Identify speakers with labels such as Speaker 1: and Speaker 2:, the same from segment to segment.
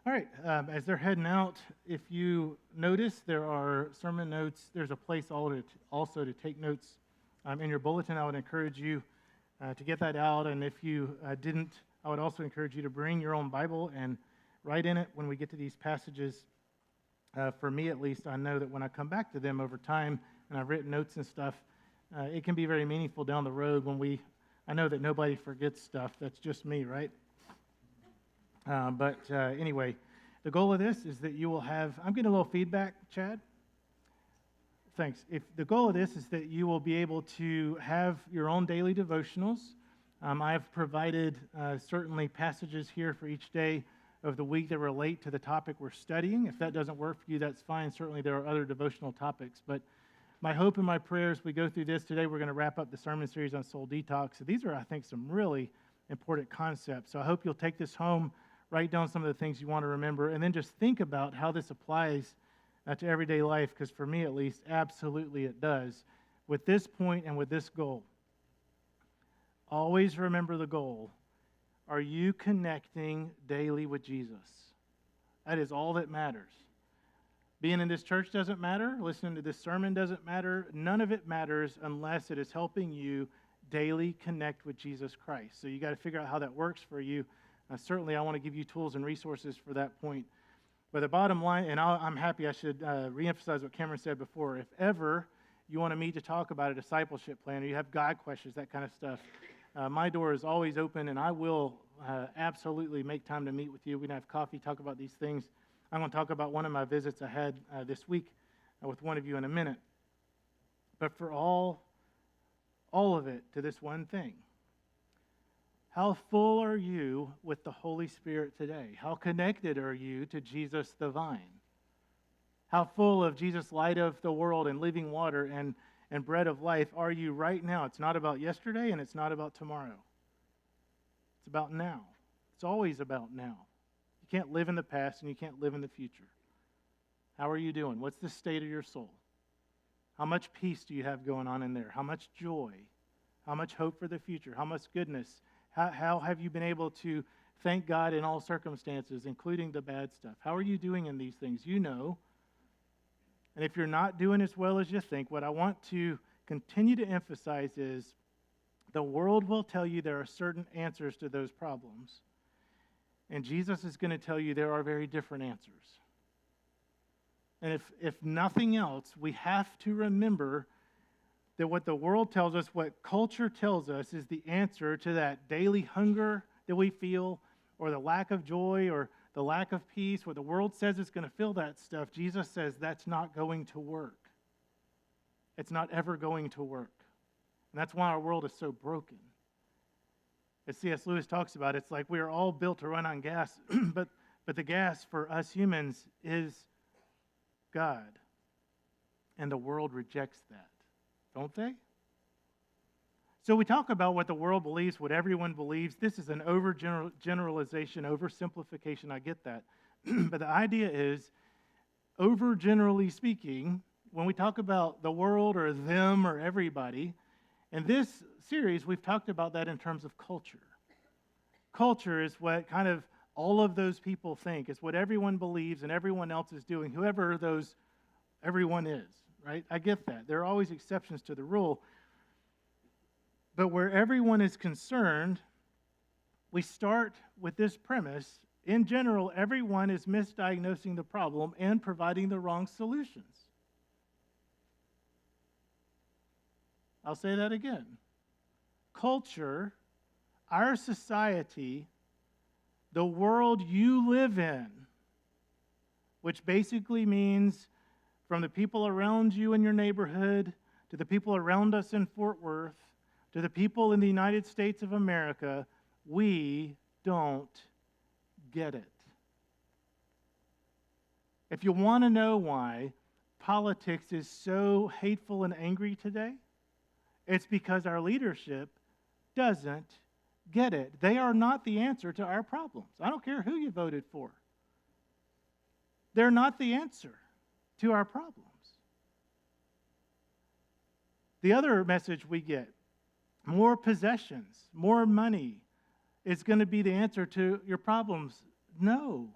Speaker 1: All right, as they're heading out, if you notice, there are sermon notes. There's a place also to take notes in your bulletin. I would encourage you to get that out. And if you didn't, I would also encourage you to bring your own Bible and write in it when we get to these passages. For me, at least, I know that when I come back to them over time and I've written notes and stuff, it can be very meaningful down the road I know that nobody forgets stuff. That's just me, right? But anyway, the goal of this is that you will have, I'm getting a little feedback, Chad. Thanks. The goal of this is that you will be able to have your own daily devotionals. I have provided certainly passages here for each day of the week that relate to the topic we're studying. If that doesn't work for you, that's fine. Certainly there are other devotional topics. But my hope and my prayers, we go through this today. We're going to wrap up the sermon series on soul detox. So these are, I think, some really important concepts. So I hope you'll take this home, write down some of the things you want to remember, and then just think about how this applies to everyday life, because for me at least, absolutely it does. With this point and with this goal, always remember the goal. Are you connecting daily with Jesus? That is all that matters. Being in this church doesn't matter. Listening to this sermon doesn't matter. None of it matters unless it is helping you daily connect with Jesus Christ. So you got to figure out how that works for you. Certainly, I want to give you tools and resources for that point. But the bottom line, and I'm happy, I should reemphasize what Cameron said before. If ever you want to meet to talk about a discipleship plan, or you have God questions, that kind of stuff, my door is always open, and I will absolutely make time to meet with you. We can have coffee, talk about these things. I'm going to talk about one of my visits I had this week with one of you in a minute. But for all of it, to this one thing. How full are you with the Holy Spirit today? How connected are you to Jesus the vine? How full of Jesus, light of the world and living water and bread of life are you right now? It's not about yesterday and it's not about tomorrow. It's about now. It's always about now. You can't live in the past and you can't live in the future. How are you doing? What's the state of your soul? How much peace do you have going on in there? How much joy? How much hope for the future? How much goodness? How have you been able to thank God in all circumstances, including the bad stuff? How are you doing in these things? You know. And if you're not doing as well as you think, what I want to continue to emphasize is the world will tell you there are certain answers to those problems. And Jesus is going to tell you there are very different answers. And if nothing else, we have to remember that what the world tells us, what culture tells us, is the answer to that daily hunger that we feel, or the lack of joy, or the lack of peace. What the world says is going to fill that stuff, Jesus says that's not going to work. It's not ever going to work. And that's why our world is so broken. As C.S. Lewis talks about, it's like we are all built to run on gas, but the gas for us humans is God. And the world rejects that. Don't they? So we talk about what the world believes, what everyone believes. This is an overgeneralization, oversimplification. I get that. But the idea is, overgenerally speaking, when we talk about the world or them or everybody, in this series, we've talked about that in terms of culture. Culture is what kind of all of those people think. It's what everyone believes and everyone else is doing, whoever those everyone is. Right? I get that. There are always exceptions to the rule. But where everyone is concerned, we start with this premise. In general, everyone is misdiagnosing the problem and providing the wrong solutions. I'll say that again. Culture, our society, the world you live in, which basically means from the people around you in your neighborhood, to the people around us in Fort Worth, to the people in the United States of America, we don't get it. If you want to know why politics is so hateful and angry today, it's because our leadership doesn't get it. They are not the answer to our problems. I don't care who you voted for. They're not the answer to our problems. The other message we get, more possessions, more money is going to be the answer to your problems. No.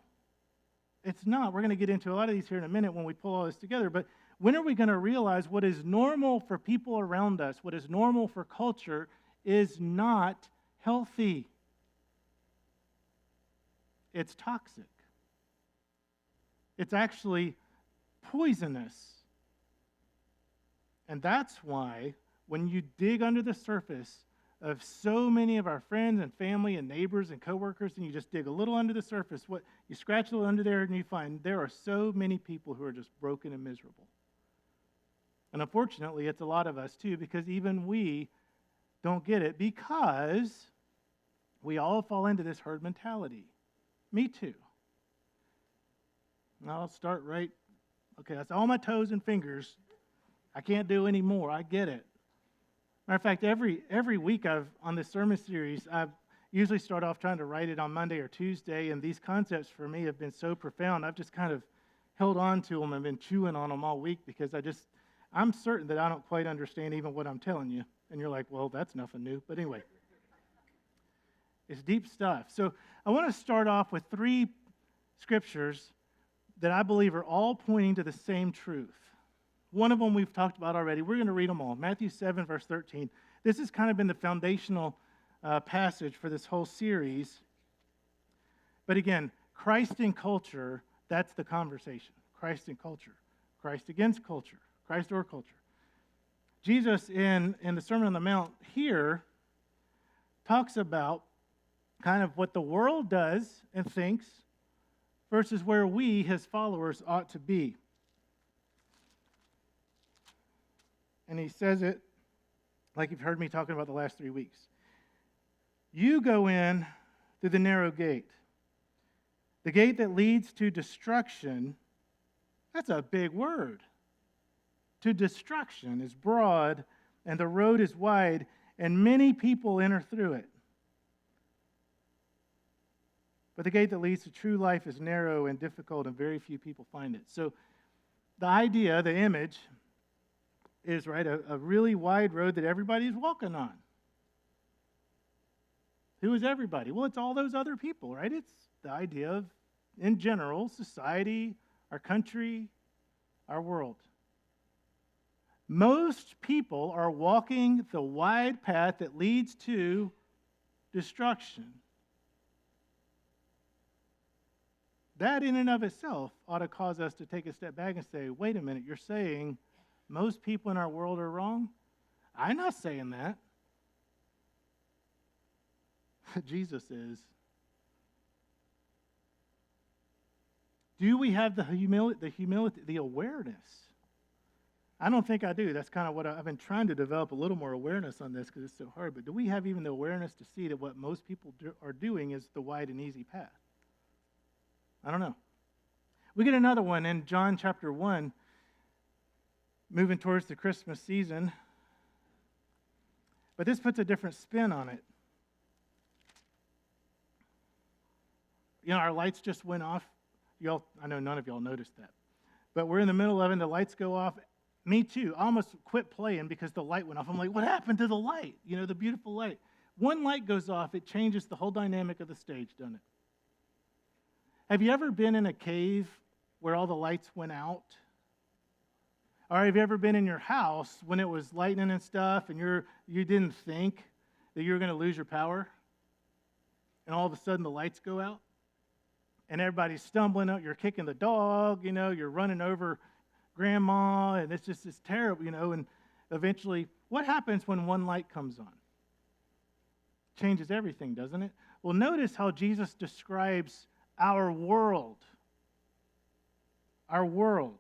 Speaker 1: It's not. We're going to get into a lot of these here in a minute when we pull all this together. But when are we going to realize what is normal for people around us, what is normal for culture, is not healthy? It's toxic. It's actually poisonous. And that's why when you dig under the surface of so many of our friends and family and neighbors and coworkers, and you just dig a little under the surface, what you scratch a little under there and you find there are so many people who are just broken and miserable. And unfortunately, it's a lot of us too, because even we don't get it, because we all fall into this herd mentality. Me too. I'll start right. Okay, that's all my toes and fingers. I can't do any more. I get it. Matter of fact, every week on this sermon series, I usually start off trying to write it on Monday or Tuesday, and these concepts for me have been so profound. I've just kind of held on to them and been chewing on them all week because I'm certain that I don't quite understand even what I'm telling you. And you're like, well, that's nothing new. But anyway, it's deep stuff. So I want to start off with 3 scriptures that I believe are all pointing to the same truth. One of them we've talked about already. We're going to read them all. Matthew 7, verse 13. This has kind of been the foundational passage for this whole series. But again, Christ in culture, that's the conversation. Christ in culture. Christ against culture. Christ or culture. Jesus in the Sermon on the Mount here talks about kind of what the world does and thinks versus where we, his followers, ought to be. And he says it like you've heard me talking about the last 3 weeks. You go in through the narrow gate. The gate that leads to destruction, that's a big word. To destruction is broad, and the road is wide, and many people enter through it. But the gate that leads to true life is narrow and difficult, and very few people find it. So the idea, the image, is right a really wide road that everybody's walking on. Who is everybody? Well, it's all those other people, right? It's the idea of, in general, society, our country, our world. Most people are walking the wide path that leads to destruction. That in and of itself ought to cause us to take a step back and say, wait a minute, you're saying most people in our world are wrong? I'm not saying that. Jesus is. Do we have the humility, the awareness? I don't think I do. That's kind of what I've been trying to develop a little more awareness on this because it's so hard. But do we have even the awareness to see that what most people are doing is the wide and easy path? I don't know. We get another one in John chapter 1, moving towards the Christmas season. But this puts a different spin on it. You know, our lights just went off. I know none of y'all noticed that. But we're in the middle of it, and the lights go off. Me too. I almost quit playing because the light went off. I'm like, what happened to the light? You know, the beautiful light. One light goes off, it changes the whole dynamic of the stage, doesn't it? Have you ever been in a cave where all the lights went out? Or have you ever been in your house when it was lightning and stuff and you didn't think that you were going to lose your power? And all of a sudden the lights go out? And everybody's stumbling up, you're kicking the dog, you know, you're running over grandma, and it's terrible, you know, and eventually, what happens when one light comes on? Changes everything, doesn't it? Well, notice how Jesus describes our world. Our world.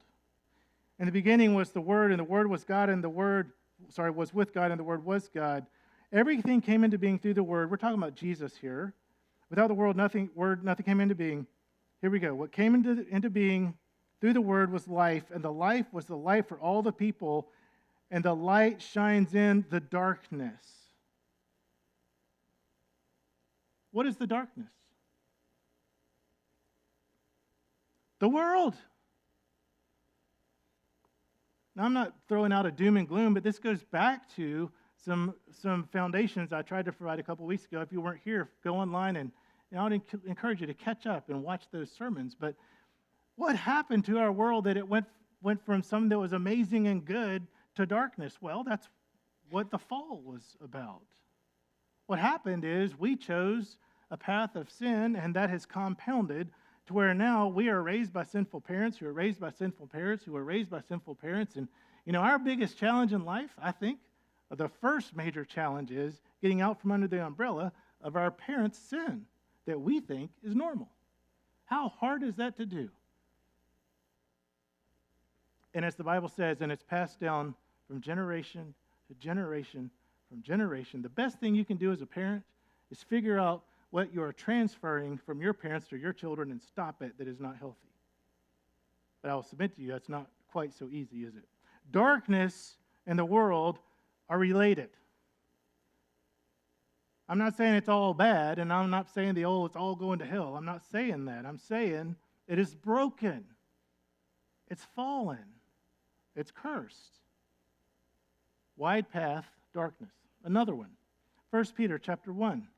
Speaker 1: In the beginning was the Word, and the Word was God, and the Word, was with God, and the Word was God. Everything came into being through the Word. We're talking about Jesus here. Without the nothing came into being. Here we go. What came into being through the Word was life, and the life was the light for all the people, and the light shines in the darkness. What is the darkness? The world. Now, I'm not throwing out a doom and gloom, but this goes back to some foundations I tried to provide a couple weeks ago. If you weren't here, go online and I would encourage you to catch up and watch those sermons. But What happened to our world that it went from something that was amazing and good to darkness? Well, that's what the fall was about. What happened is we chose a path of sin, and that has compounded to where now we are raised by sinful parents who are raised by sinful parents who are raised by sinful parents. And, our biggest challenge in life, I think, the first major challenge is getting out from under the umbrella of our parents' sin that we think is normal. How hard is that to do? And as the Bible says, and it's passed down from generation to generation from generation, the best thing you can do as a parent is figure out what you're transferring from your parents to your children and stop it that is not healthy. But I will submit to you, that's not quite so easy, is it? Darkness and the world are related. I'm not saying it's all bad, and I'm not saying it's all going to hell. I'm not saying that. I'm saying it is broken. It's fallen. It's cursed. Wide path, darkness. Another one. 1 Peter chapter 1.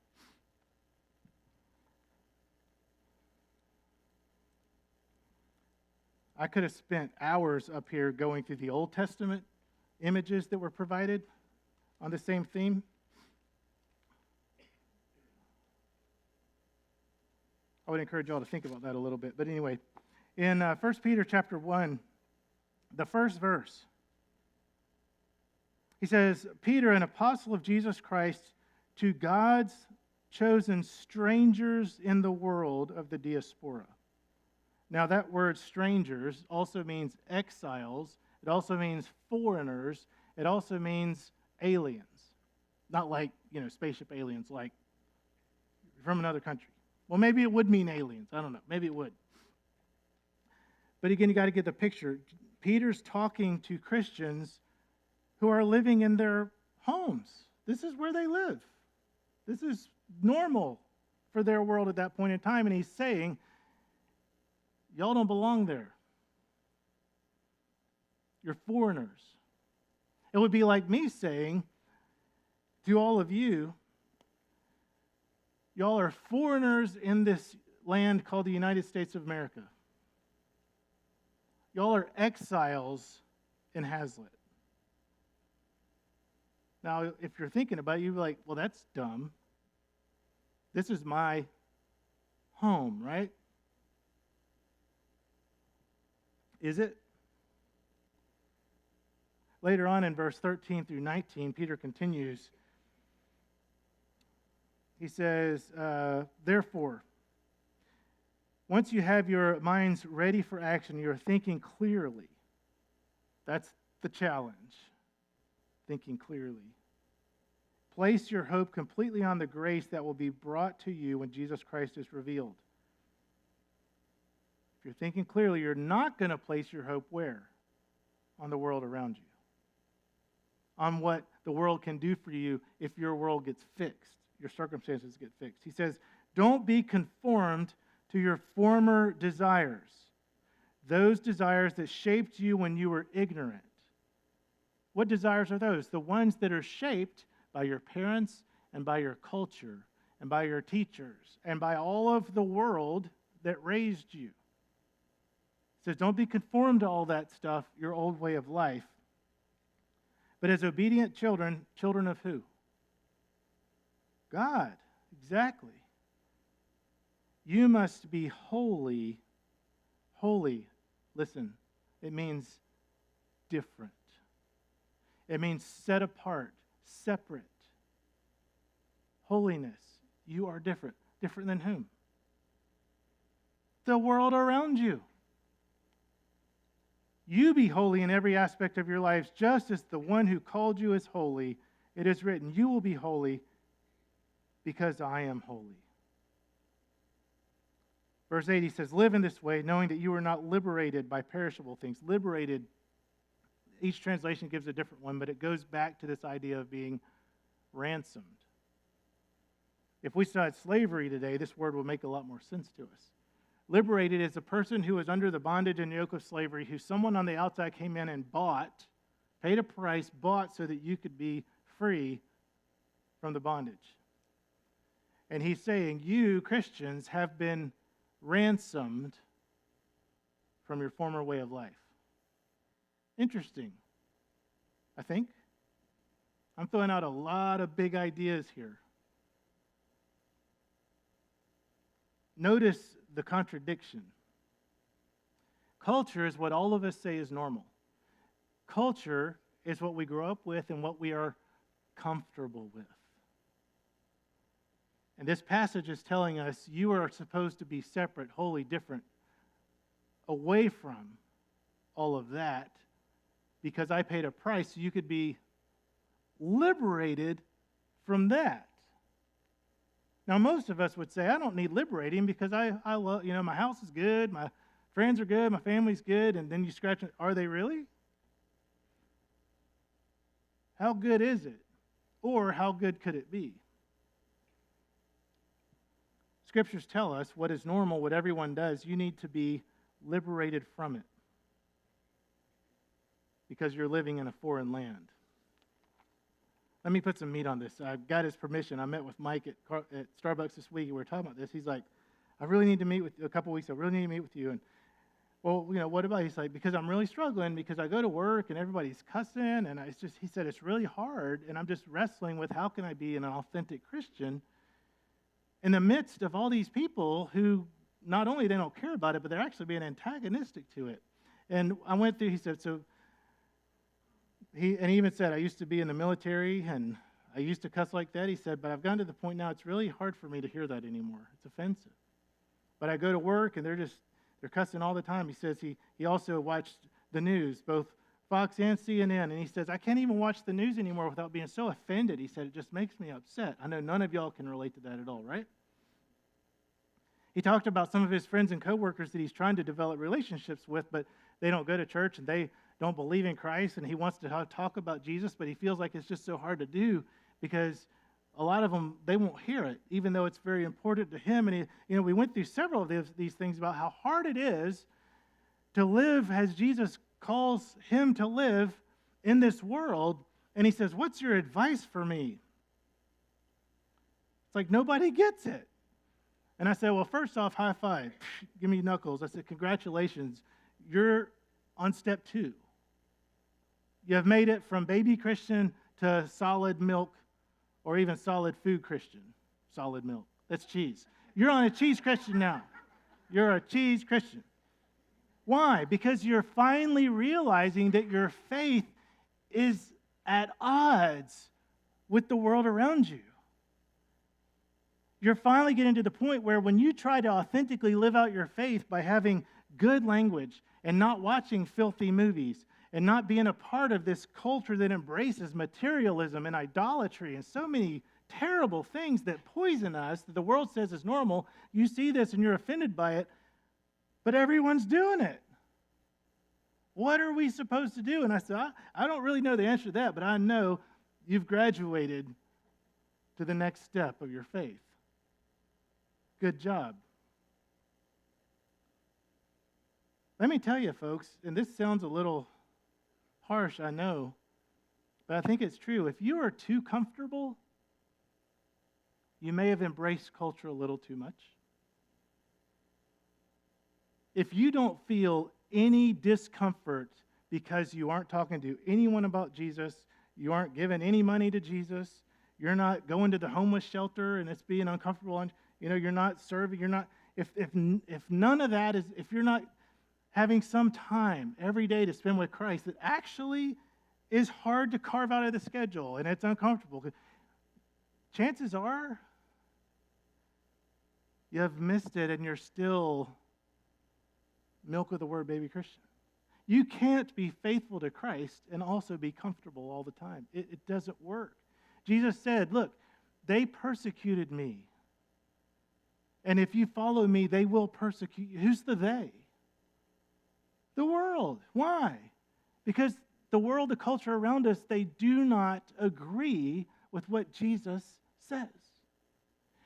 Speaker 1: I could have spent hours up here going through the Old Testament images that were provided on the same theme. I would encourage y'all to think about that a little bit. But anyway, in 1 Peter chapter 1, the first verse, he says, Peter, an apostle of Jesus Christ, to God's chosen strangers in the world of the diaspora. Now, that word strangers also means exiles. It also means foreigners. It also means aliens. Not like, spaceship aliens, like from another country. Well, maybe it would mean aliens. I don't know. Maybe it would. But again, you got to get the picture. Peter's talking to Christians who are living in their homes. This is where they live. This is normal for their world at that point in time. And he's saying, y'all don't belong there. You're foreigners. It would be like me saying to all of you, y'all are foreigners in this land called the United States of America. Y'all are exiles in Hazlitt. Now, if you're thinking about it, you're like, well, that's dumb. This is my home, right? Is it? Later on in verse 13 through 19, Peter continues. He says, therefore, once you have your minds ready for action, you're thinking clearly. That's the challenge, thinking clearly. Place your hope completely on the grace that will be brought to you when Jesus Christ is revealed. If you're thinking clearly, you're not going to place your hope where? On the world around you. On what the world can do for you if your world gets fixed, your circumstances get fixed. He says, don't be conformed to your former desires, those desires that shaped you when you were ignorant. What desires are those? The ones that are shaped by your parents and by your culture and by your teachers and by all of the world that raised you. It says, don't be conformed to all that stuff, your old way of life. But as obedient children, children of who? God, exactly. You must be holy. Holy, listen, it means different. It means set apart, separate. Holiness, you are different. Different than whom? The world around you. You be holy in every aspect of your lives, just as the one who called you is holy. It is written, you will be holy because I am holy. Verse 8, he says, live in this way, knowing that you are not liberated by perishable things. Liberated, each translation gives a different one, but it goes back to this idea of being ransomed. If we still had slavery today, this word would make a lot more sense to us. Liberated is a person who is under the bondage and yoke of slavery, who someone on the outside came in and bought, paid a price, bought so that you could be free from the bondage. And he's saying, you, Christians, have been ransomed from your former way of life. Interesting, I think. I'm throwing out a lot of big ideas here. Notice the contradiction. Culture is what all of us say is normal. Culture is what we grow up with and what we are comfortable with. And this passage is telling us you are supposed to be separate, wholly different, away from all of that, because I paid a price so you could be liberated from that. Now, most of us would say, I don't need liberating because I love, my house is good, my friends are good, my family's good, and then you scratch it. Are they really? How good is it? Or how good could it be? Scriptures tell us what is normal, what everyone does. You need to be liberated from it because you're living in a foreign land. Let me put some meat on this. I got his permission. I met with Mike at Starbucks this week. We were talking about this. He's like, I really need to meet with you. A couple weeks ago, I really need to meet with you. And, well, what about? He's like, because I'm really struggling because I go to work and everybody's cussing. And he said, it's really hard. And I'm just wrestling with how can I be an authentic Christian in the midst of all these people who not only they don't care about it, but they're actually being antagonistic to it. And I went through, he said, he even said, I used to be in the military and I used to cuss like that. He said, but I've gotten to the point now it's really hard for me to hear that anymore. It's offensive. But I go to work and they're cussing all the time. He says he also watched the news, both Fox and CNN, and he says, I can't even watch the news anymore without being so offended. He said, it just makes me upset. I know none of y'all can relate to that at all, right? He talked about some of his friends and coworkers that he's trying to develop relationships with, but they don't go to church and they don't believe in Christ, and he wants to talk about Jesus, but he feels like it's just so hard to do because a lot of them, they won't hear it, even though it's very important to him. And we went through several of these things about how hard it is to live as Jesus calls him to live in this world. And he says, what's your advice for me? It's like nobody gets it. And I said, well, first off, high five. Give me knuckles. I said, congratulations. You're on step 2. You have made it from baby Christian to solid milk or even solid food Christian. Solid milk. That's cheese. You're on a cheese Christian now. You're a cheese Christian. Why? Because you're finally realizing that your faith is at odds with the world around you. You're finally getting to the point where when you try to authentically live out your faith by having good language and not watching filthy movies and not being a part of this culture that embraces materialism and idolatry and so many terrible things that poison us, that the world says is normal, you see this and you're offended by it, but everyone's doing it. What are we supposed to do? And I said, I don't really know the answer to that, but I know you've graduated to the next step of your faith. Good job. Let me tell you, folks, and this sounds a little harsh, I know, but I think it's true. If you are too comfortable, you may have embraced culture a little too much. If you don't feel any discomfort because you aren't talking to anyone about Jesus, you aren't giving any money to Jesus, you're not going to the homeless shelter and it's being uncomfortable, you're not serving, if none of that is, if you're not having some time every day to spend with Christ, it actually is hard to carve out of the schedule and it's uncomfortable. Chances are you have missed it and you're still milk of the word baby Christian. You can't be faithful to Christ and also be comfortable all the time. It doesn't work. Jesus said, look, they persecuted me. And if you follow me, they will persecute you. Who's the they? The world. Why? Because the world, the culture around us, they do not agree with what Jesus says.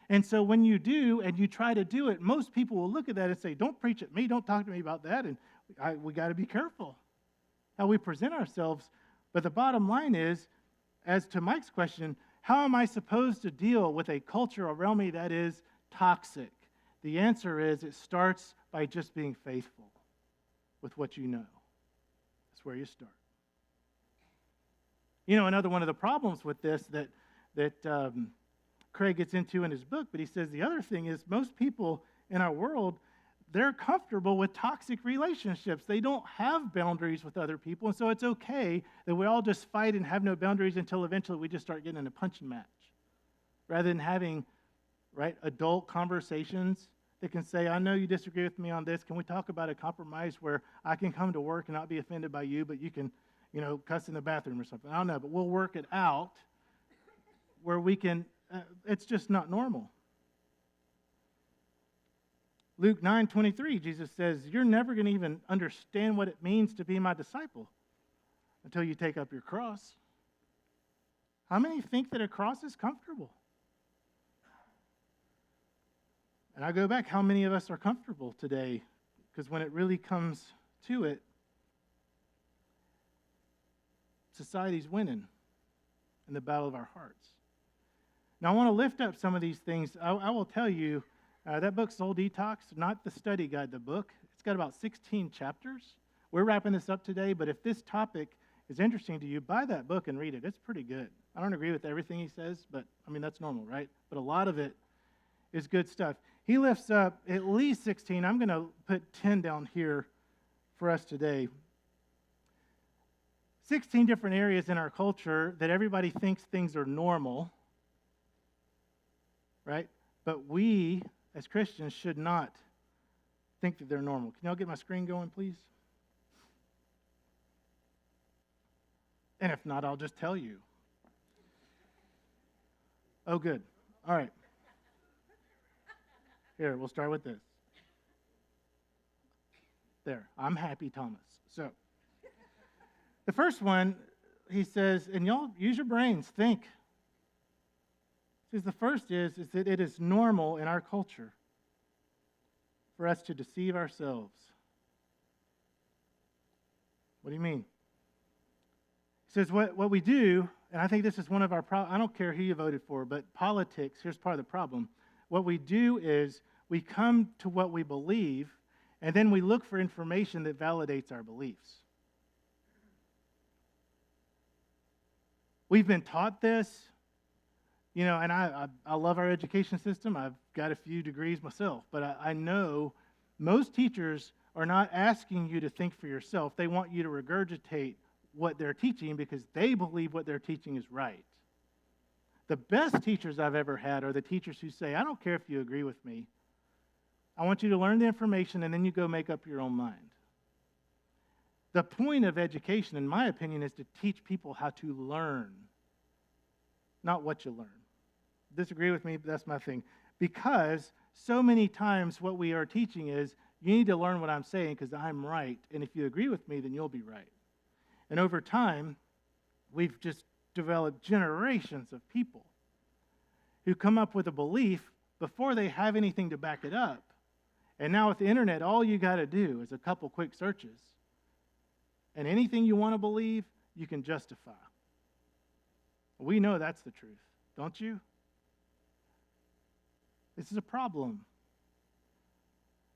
Speaker 1: And so when you do and you try to do it, most people will look at that and say, don't preach at me, don't talk to me about that. And we got to be careful how we present ourselves. But the bottom line is, as to Mike's question, how am I supposed to deal with a culture around me that is toxic? The answer is it starts by just being faithful with what you know. That's where you start. You know, another one of the problems with this that Craig gets into in his book, but he says the other thing is most people in our world, they're comfortable with toxic relationships. They don't have boundaries with other people, and so it's okay that we all just fight and have no boundaries until eventually we just start getting in a punching match. Rather than having, right, adult conversations that can say, I know you disagree with me on this. Can we talk about a compromise where I can come to work and not be offended by you, but you can, cuss in the bathroom or something? I don't know, but we'll work it out where we can, it's just not normal. Luke 9:23, Jesus says, you're never going to even understand what it means to be my disciple until you take up your cross. How many think that a cross is comfortable? And I go back, how many of us are comfortable today? Because when it really comes to it, society's winning in the battle of our hearts. Now, I want to lift up some of these things. I will tell you, that book, Soul Detox, not the study guide, the book. It's got about 16 chapters. We're wrapping this up today, but if this topic is interesting to you, buy that book and read it. It's pretty good. I don't agree with everything he says, but, that's normal, right? But a lot of it is good stuff. He lifts up at least 16. I'm going to put 10 down here for us today. 16 different areas in our culture that everybody thinks things are normal, right? But we, as Christians, should not think that they're normal. Can y'all get my screen going, please? And if not, I'll just tell you. Oh, good. All right. Here, we'll start with this. There. I'm happy, Thomas. So, the first one, he says, and y'all use your brains, think. He says the first is that it is normal in our culture for us to deceive ourselves. What do you mean? He says what we do, and I think this is one of our problems. I don't care who you voted for, but politics, here's part of the problem. What we do is we come to what we believe, and then we look for information that validates our beliefs. We've been taught this, and I love our education system. I've got a few degrees myself, but I know most teachers are not asking you to think for yourself. They want you to regurgitate what they're teaching because they believe what they're teaching is right. The best teachers I've ever had are the teachers who say, I don't care if you agree with me. I want you to learn the information and then you go make up your own mind. The point of education, in my opinion, is to teach people how to learn, not what you learn. Disagree with me, but that's my thing. Because so many times what we are teaching is, you need to learn what I'm saying because I'm right. And if you agree with me, then you'll be right. And over time, we've just developed generations of people who come up with a belief before they have anything to back it up. And now with the internet, all you got to do is a couple quick searches. And anything you want to believe, you can justify. We know that's the truth, don't you? This is a problem.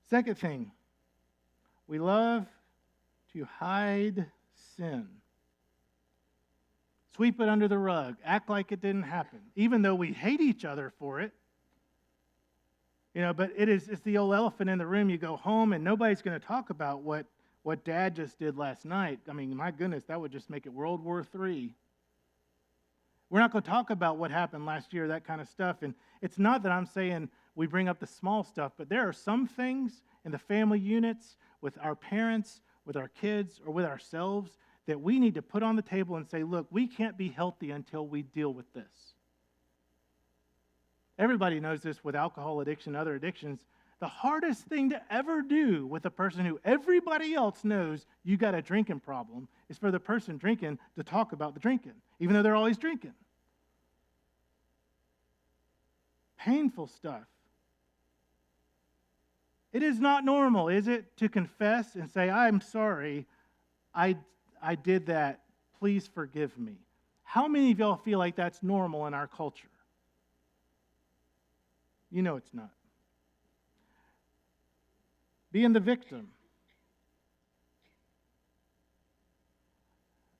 Speaker 1: Second thing, we love to hide sin. Sweep it under the rug, act like it didn't happen, even though we hate each other for it. But it's the old elephant in the room. You go home and nobody's going to talk about what Dad just did last night. My goodness, that would just make it World War III. We're not going to talk about what happened last year, that kind of stuff. And it's not that I'm saying we bring up the small stuff, but there are some things in the family units, with our parents, with our kids, or with ourselves, that we need to put on the table and say, look, we can't be healthy until we deal with this. Everybody knows this with alcohol addiction, other addictions. The hardest thing to ever do with a person who everybody else knows you got a drinking problem is for the person drinking to talk about the drinking, even though they're always drinking. Painful stuff. It is not normal, is it, to confess and say, I'm sorry, I did that. Please forgive me. How many of y'all feel like that's normal in our culture? You know it's not. Being the victim.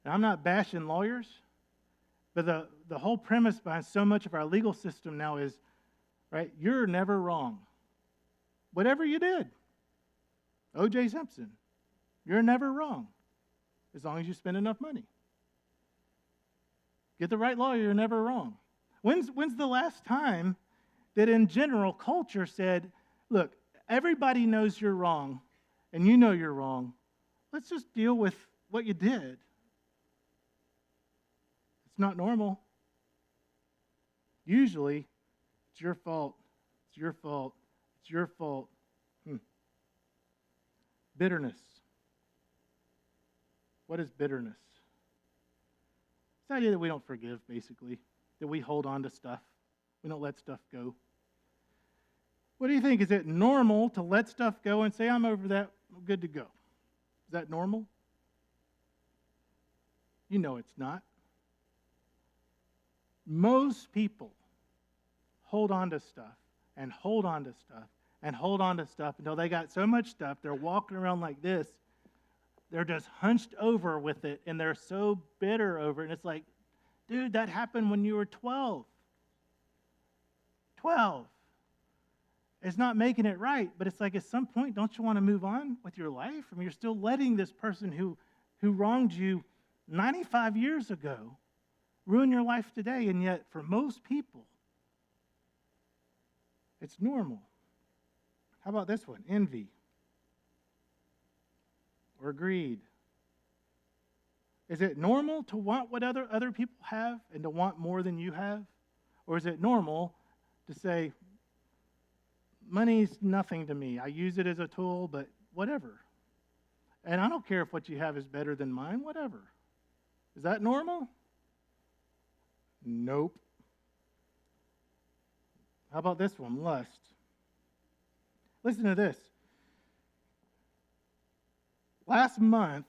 Speaker 1: And I'm not bashing lawyers, but the whole premise behind so much of our legal system now is, right, you're never wrong. Whatever you did, O.J. Simpson, you're never wrong as long as you spend enough money. Get the right lawyer, you're never wrong. When's the last time that in general culture said, look, everybody knows you're wrong, and you know you're wrong. Let's just deal with what you did. It's not normal. Usually, it's your fault. It's your fault. It's your fault. Bitterness. What is bitterness? It's the idea that we don't forgive, basically, that we hold on to stuff. We don't let stuff go. What do you think? Is it normal to let stuff go and say, I'm over that, I'm good to go? Is that normal? You know it's not. Most people hold on to stuff and hold on to stuff and hold on to stuff until they got so much stuff, they're walking around like this, they're just hunched over with it, and they're so bitter over it. And it's like, dude, that happened when you were 12. 12. It's not making it right, but it's like at some point, don't you want to move on with your life? I mean, you're still letting this person who wronged you 95 years ago ruin your life today, and yet for most people, it's normal. How about this one? Envy or greed. Is it normal to want what other people have and to want more than you have? Or is it normal to say, money's nothing to me. I use it as a tool, but whatever. And I don't care if what you have is better than mine, whatever. Is that normal? Nope. How about this one? Lust. Listen to this. Last month,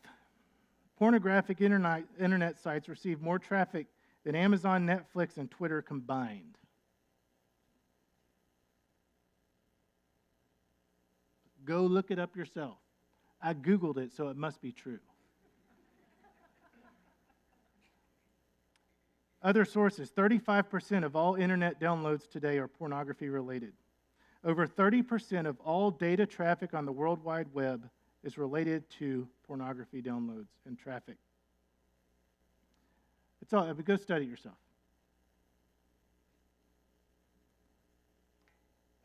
Speaker 1: pornographic internet sites received more traffic than Amazon, Netflix, and Twitter combined. Go look it up yourself. I Googled it, so it must be true. Other sources, 35% of all internet downloads today are pornography related. Over 30% of all data traffic on the World Wide Web is related to pornography downloads and traffic. It's all, but go study it yourself.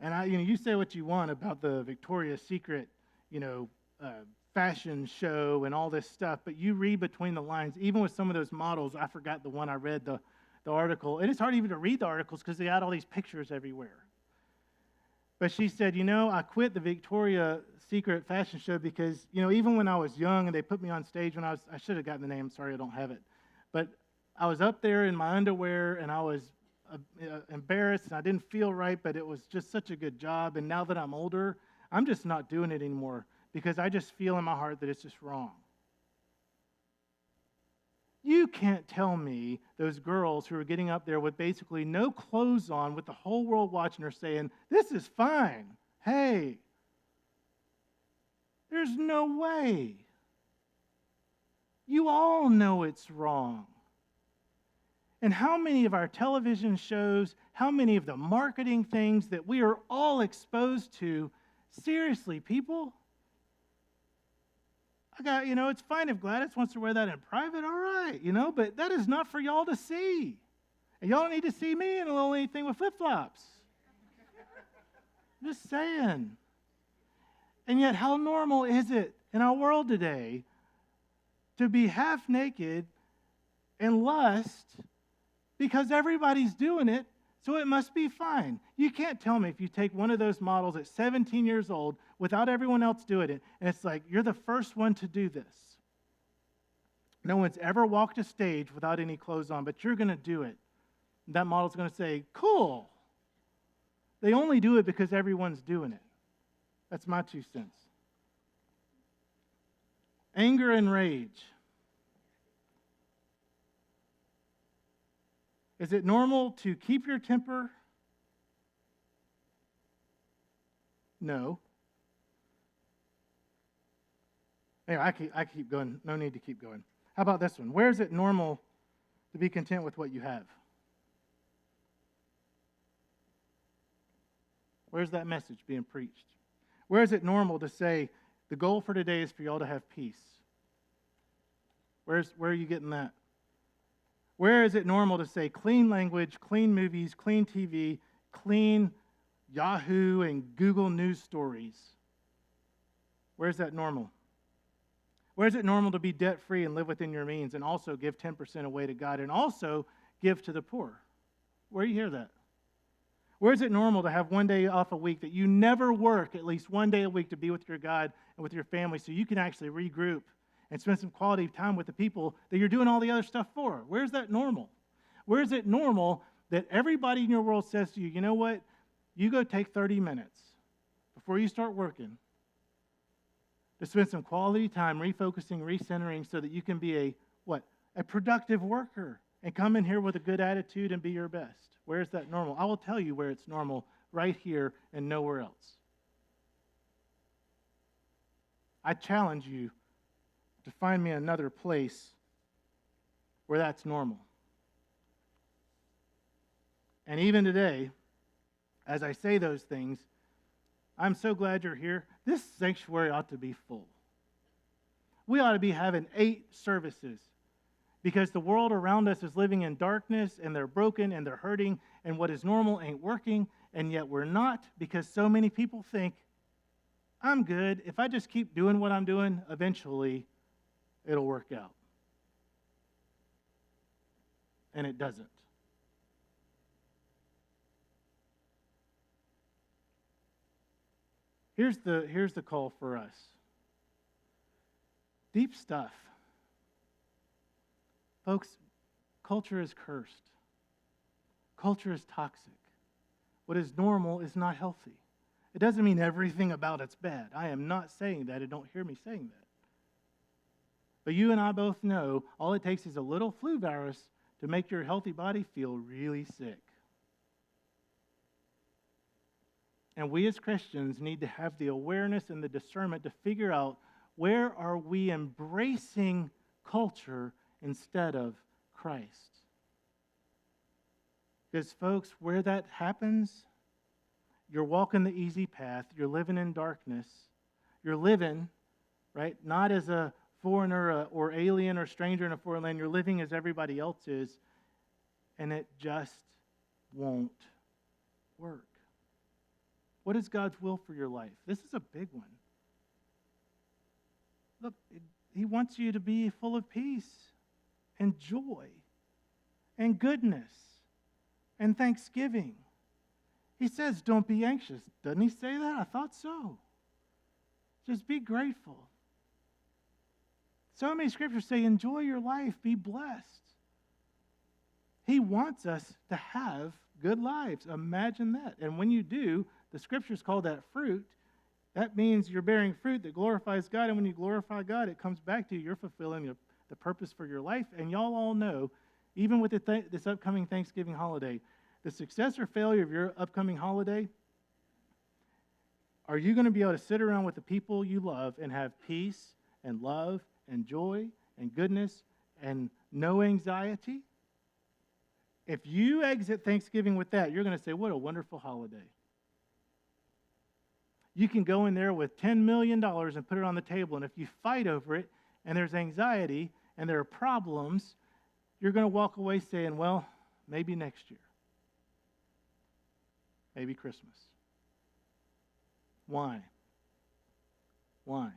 Speaker 1: And you say what you want about the Victoria's Secret, fashion show and all this stuff, but you read between the lines, even with some of those models. I forgot the one I read, the article, and it's hard even to read the articles because they had all these pictures everywhere. But she said, I quit the Victoria's Secret fashion show because, even when I was young and they put me on stage I should have gotten the name, sorry I don't have it, but I was up there in my underwear and I was embarrassed and I didn't feel right, but it was just such a good job. And now that I'm older, I'm just not doing it anymore because I just feel in my heart that it's just wrong. You can't tell me those girls who are getting up there with basically no clothes on, with the whole world watching her saying, this is fine. Hey, there's no way. You all know it's wrong. And how many of our television shows, how many of the marketing things that we are all exposed to, seriously, people, it's fine if Gladys wants to wear that in private, all right, but that is not for y'all to see. And y'all don't need to see me in a little anything with flip-flops. I'm just saying. And yet, how normal is it in our world today to be half naked and lust because everybody's doing it, so it must be fine. You can't tell me if you take one of those models at 17 years old without everyone else doing it, and it's like, you're the first one to do this. No one's ever walked a stage without any clothes on, but you're going to do it. That model's going to say, cool. They only do it because everyone's doing it. That's my 2 cents. Anger and rage. Is it normal to keep your temper? No. Anyway, I keep going. No need to keep going. How about this one? Where is it normal to be content with what you have? Where's that message being preached? Where is it normal to say, the goal for today is for y'all to have peace? Where are you getting that? Where is it normal to say clean language, clean movies, clean TV, clean Yahoo and Google News stories? Where's that normal? Where is it normal to be debt-free and live within your means and also give 10% away to God and also give to the poor? Where do you hear that? Where is it normal to have one day off a week, that you never work at least one day a week to be with your God and with your family so you can actually regroup and spend some quality time with the people that you're doing all the other stuff for? Where's that normal? Where is it normal that everybody in your world says to you, you know what, you go take 30 minutes before you start working to spend some quality time refocusing, recentering so that you can be a productive worker and come in here with a good attitude and be your best? Where is that normal? I will tell you where it's normal, right here and nowhere else. I challenge you to find me another place where that's normal. And even today, as I say those things, I'm so glad you're here. This sanctuary ought to be full. We ought to be having 8 services because the world around us is living in darkness and they're broken and they're hurting and what is normal ain't working, and yet we're not, because so many people think, I'm good. If I just keep doing what I'm doing, eventually it'll work out. And it doesn't. Here's the call for us. Deep stuff. Folks, culture is cursed. Culture is toxic. What is normal is not healthy. It doesn't mean everything about it's bad. I am not saying that, and don't hear me saying that. But you and I both know all it takes is a little flu virus to make your healthy body feel really sick. And we as Christians need to have the awareness and the discernment to figure out, where are we embracing culture instead of Christ? Because folks, where that happens, you're walking the easy path, you're living in darkness, you're living, right, not as a foreigner or alien or stranger in a foreign land, you're living as everybody else is, and it just won't work. What is God's will for your life? This is a big one. Look, He wants you to be full of peace and joy and goodness and thanksgiving. He says, don't be anxious. Doesn't He say that? I thought so. Just be grateful. So many scriptures say, enjoy your life, be blessed. He wants us to have good lives. Imagine that. And when you do, the scriptures call that fruit. That means you're bearing fruit that glorifies God. And when you glorify God, it comes back to you. You're fulfilling the purpose for your life. And y'all all know, even with this upcoming Thanksgiving holiday, the success or failure of your upcoming holiday, are you going to be able to sit around with the people you love and have peace and love and joy and goodness and no anxiety? If you exit Thanksgiving with that, you're going to say, what a wonderful holiday. You can go in there with $10 million and put it on the table, and if you fight over it and there's anxiety and there are problems, you're going to walk away saying, well, maybe next year. Maybe Christmas. Why? Why?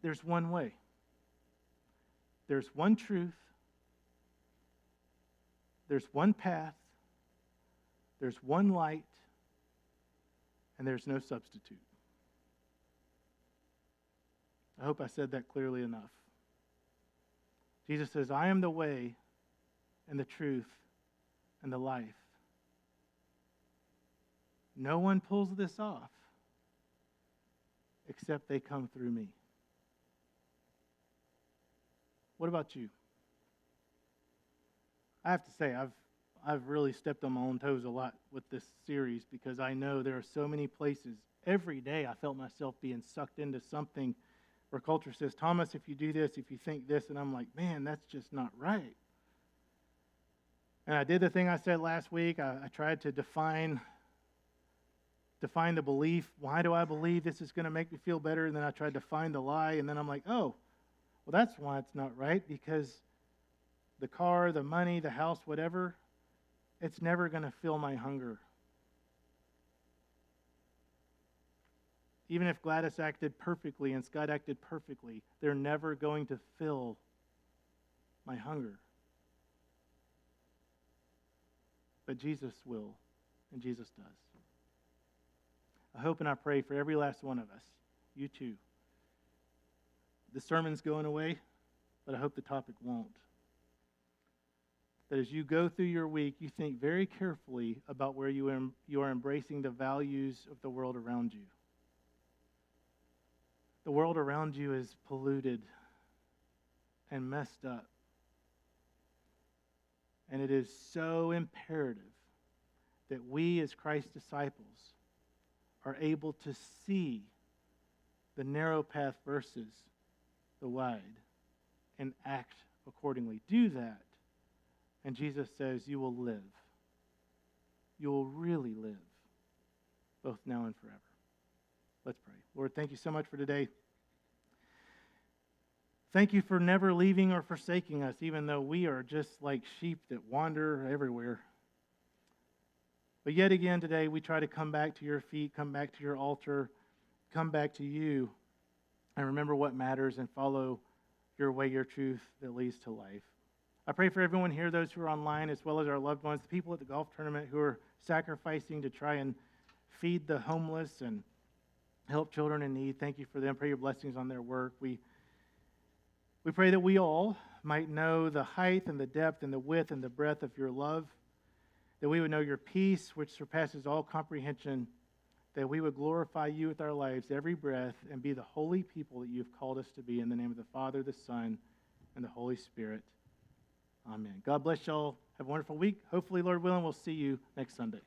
Speaker 1: There's one way. There's one truth. There's one path. There's one light. And there's no substitute. I hope I said that clearly enough. Jesus says, I am the way and the truth and the life. No one pulls this off except they come through me. What about you? I have to say, I've really stepped on my own toes a lot with this series, because I know there are so many places. Every day I felt myself being sucked into something Where culture says, Thomas, if you do this, if you think this, and I'm like, man, that's just not right. And I did the thing I said last week. I tried to define the belief. Why do I believe this is going to make me feel better? And then I tried to find the lie, and then I'm like, oh, well, that's why it's not right, because the car, the money, the house, whatever, it's never going to fill my hunger. Even if Gladys acted perfectly and Scott acted perfectly, they're never going to fill my hunger. But Jesus will, and Jesus does. I hope and I pray for every last one of us, you too. The sermon's going away, but I hope the topic won't. That as you go through your week, you think very carefully about where you are embracing the values of the world around you. The world around you is polluted and messed up. And it is so imperative that we as Christ's disciples are able to see the narrow path versus the wide and act accordingly. Do that. And Jesus says you will live. You will really live, both now and forever. Let's pray. Lord, thank you so much for today. Thank you for never leaving or forsaking us, even though we are just like sheep that wander everywhere. But yet again today, we try to come back to your feet, come back to your altar, come back to you, and remember what matters and follow your way, your truth that leads to life. I pray for everyone here, those who are online, as well as our loved ones, the people at the golf tournament who are sacrificing to try and feed the homeless and help children in need. Thank you for them. Pray your blessings on their work. We pray that we all might know the height and the depth and the width and the breadth of your love, that we would know your peace, which surpasses all comprehension, that we would glorify you with our lives every breath and be the holy people that you've called us to be, in the name of the Father, the Son, and the Holy Spirit. Amen. God bless y'all. Have a wonderful week. Hopefully, Lord willing, we'll see you next Sunday.